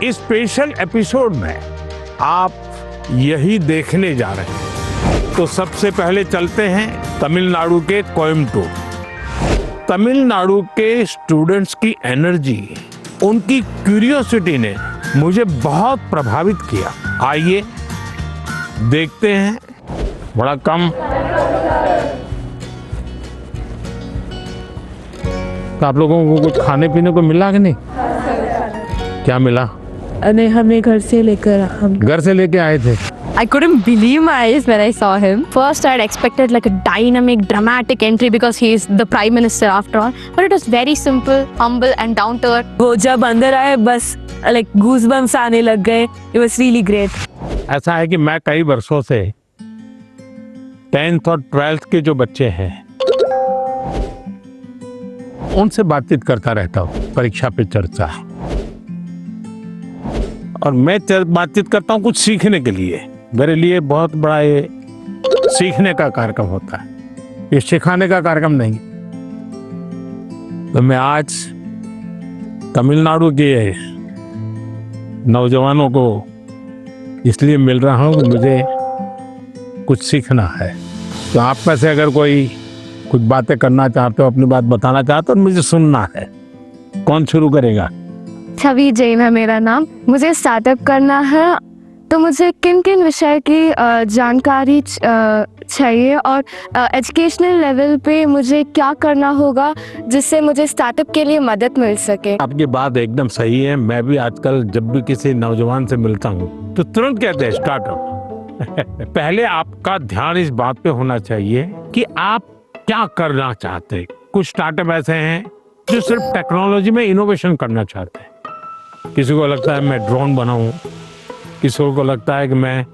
इस special episode में आप यही देखने जा रहे हैं। तो सबसे पहले चलते हैं तमिलनाडु के कोयम्बटूर। तमिलनाडु के स्टूडेंट्स की एनर्जी, उनकी क्यूरियोसिटी ने मुझे बहुत प्रभावित किया। आइए देखते हैं। बड़ा कम तो आप लोगों को कुछ खाने पीने को मिला कि नहीं? क्या मिला? नहीं, हमें घर से लेके आए थे। I couldn't believe my eyes when I saw him. First, I had expected like a dynamic, dramatic entry because he is the Prime Minister after all. But it was very simple, humble and down to earth. वो जब अंदर आए बस like goosebumps आने लग गए. It was really great. ऐसा है कि मैं कई वर्षों से 10th और 12th के जो बच्चे हैं उनसे बातचीत करता रहता हूँ, परीक्षा पे चर्चा। और मैं बातचीत करता हूँ कुछ सीखने के लिए। मेरे लिए बहुत बड़ा ये सीखने का कार्यक्रम होता है, ये सिखाने का कार्यक्रम नहीं। तो मैं आज तमिलनाडु के नौजवानों को इसलिए मिल रहा हूँ कि मुझे कुछ सीखना है। तो आप में से अगर कोई कुछ बातें करना चाहते हो, अपनी बात बताना चाहते हो, मुझे सुनना है। कौन शुरू करेगा? छवि जैन है मेरा नाम। मुझे स्टार्टअप करना है, तो मुझे किन किन विषय की जानकारी चाहिए और एजुकेशनल लेवल पे मुझे क्या करना होगा जिससे मुझे स्टार्टअप के लिए मदद मिल सके। आपकी बात एकदम सही है। मैं भी आजकल जब भी किसी नौजवान से मिलता हूँ तो तुरंत कहते हैं स्टार्टअप। पहले आपका ध्यान इस बात पे होना चाहिए कि आप क्या करना चाहते हैं। कुछ स्टार्टअप ऐसे हैं जो सिर्फ टेक्नोलॉजी में इनोवेशन करना चाहते हैं। किसी को लगता है मैं ड्रोन बनाऊं, किसी को लगता है कि मैं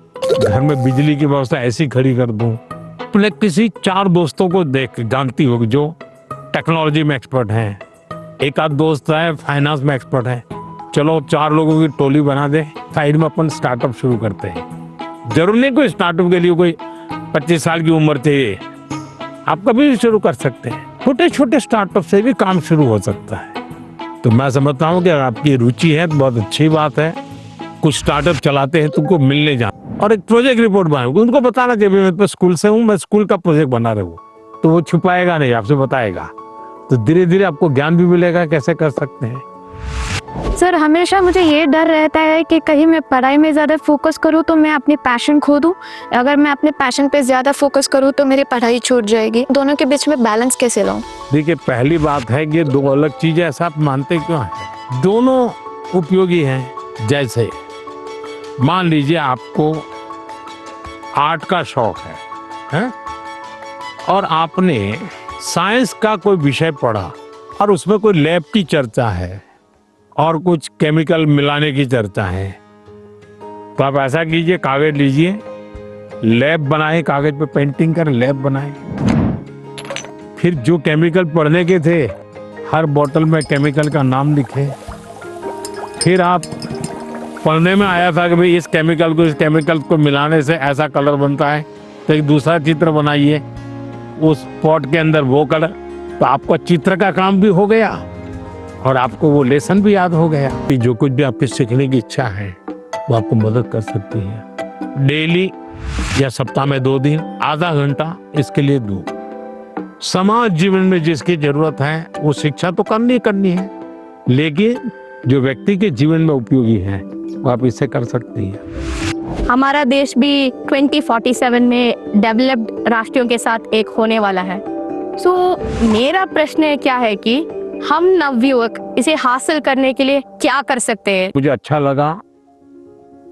घर में बिजली की व्यवस्था ऐसी खड़ी कर दूं। अपने किसी 4 दोस्तों को देख जानती होगी जो टेक्नोलॉजी में एक्सपर्ट हैं। एक आध दोस्त है फाइनेंस में एक्सपर्ट है। चलो 4 लोगों की टोली बना दे, साइड में अपन स्टार्टअप शुरू करते हैं। जरूर नहीं कोई स्टार्टअप के लिए कोई 25 साल की उम्र चाहिए, आप कभी भी शुरू कर सकते हैं। छोटे छोटे स्टार्टअप से भी काम शुरू हो सकता है। तो मैं समझता हूँ कि अगर आपकी रुचि है तो बहुत अच्छी बात है। कुछ स्टार्टअप चलाते हैं, तुमको मिलने जाना और एक प्रोजेक्ट रिपोर्ट बनाओगे, उनको बताना चाहिए मैं तो स्कूल से हूँ, मैं स्कूल का प्रोजेक्ट बना रहा हूँ। तो वो छुपाएगा नहीं, आपसे बताएगा। तो धीरे धीरे आपको ज्ञान भी मिलेगा कैसे कर सकते हैं। सर, हमेशा मुझे ये डर रहता है कि कहीं मैं पढ़ाई में ज़्यादा फोकस करूँ तो मैं अपनी पैशन खो दूँ। अगर मैं अपने पैशन पे ज़्यादा फोकस करूँ तो मेरी पढ़ाई छूट जाएगी। दोनों के बीच में बैलेंस कैसे लाऊं? देखिए, पहली बात है कि 2 अलग चीजें, ऐसा आप मानते क्यों हैं? दोनों उपयोगी हैं। जैसे मान लीजिए आपको आर्ट का शौक है? और आपने साइंस का कोई विषय पढ़ा और उसमें कोई लैब की चर्चा है और कुछ केमिकल मिलाने की चर्चा है। तो आप ऐसा कीजिए, कागज लीजिए, लैब बनाए, कागज पे पेंटिंग कर लैब बनाए। फिर जो केमिकल पढ़ने के थे हर बोतल में केमिकल का नाम लिखे। फिर आप पढ़ने में आया था कि भाई इस केमिकल को मिलाने से ऐसा कलर बनता है, तो एक दूसरा चित्र बनाइए, उस पॉट के अंदर वो कलर। तो आपका चित्र का काम भी हो गया और आपको वो लेसन भी याद हो गया। कि जो कुछ भी आपकी सीखने की इच्छा है वो आपको मदद कर सकती है। डेली या सप्ताह में 2 दिन आधा घंटा इसके लिए दो। समाज जीवन में जिसकी जरूरत है वो शिक्षा तो करनी है, लेकिन जो व्यक्ति के जीवन में उपयोगी है वो आप इससे कर सकती है। हमारा देश भी 2047 में डेवलप्ड राष्ट्रों के साथ एक होने वाला है। मेरा प्रश्न क्या है कि हम नवयुवक इसे हासिल करने के लिए क्या कर सकते हैं? मुझे अच्छा लगा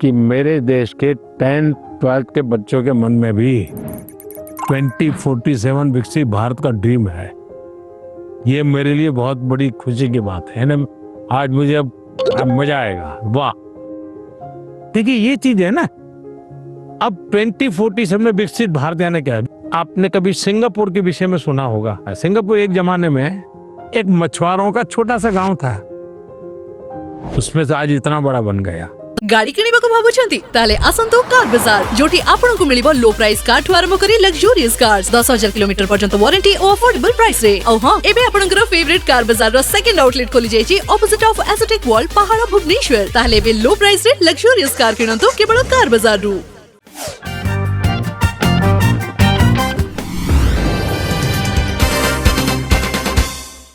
कि मेरे देश के 10th 12th के बच्चों के मन में भी 2047 विकसित भारत का ड्रीम है। ये मेरे लिए बहुत बड़ी खुशी की बात है ना। आज मुझे अब मजा आएगा। वाह, देखिए ये चीज है ना। अब 2047 में विकसित भारत यानी क्या है? आपने कभी सिंगापुर के विषय में सुना होगा। सिंगापुर एक जमाने में एक मछुआरों का छोटा सा गांव था, उसमें से आज इतना बड़ा बन गया। गाड़ी किणिबाकु भाबुछंती ताले आसंतु कार बाजार जोटी आपनकु मिलिबो लो प्राइस कार ठु आरंभ करी लग्जरियस कार्स 10,000 किलोमीटर पर्यंत वारंटी और अफोर्डेबल प्राइस रे। औ हां एबे आपनकर फेवरेट कार बाजार रो सेकंड आउटलेट खोली जायछि ऑपोजिट ऑफ एस्थेटिक वर्ल्ड पहाड़ भुवनेश्वर। ताले एबे लो प्राइस रे लग्जरियस कार किणंतु केवल कार बाजार रु।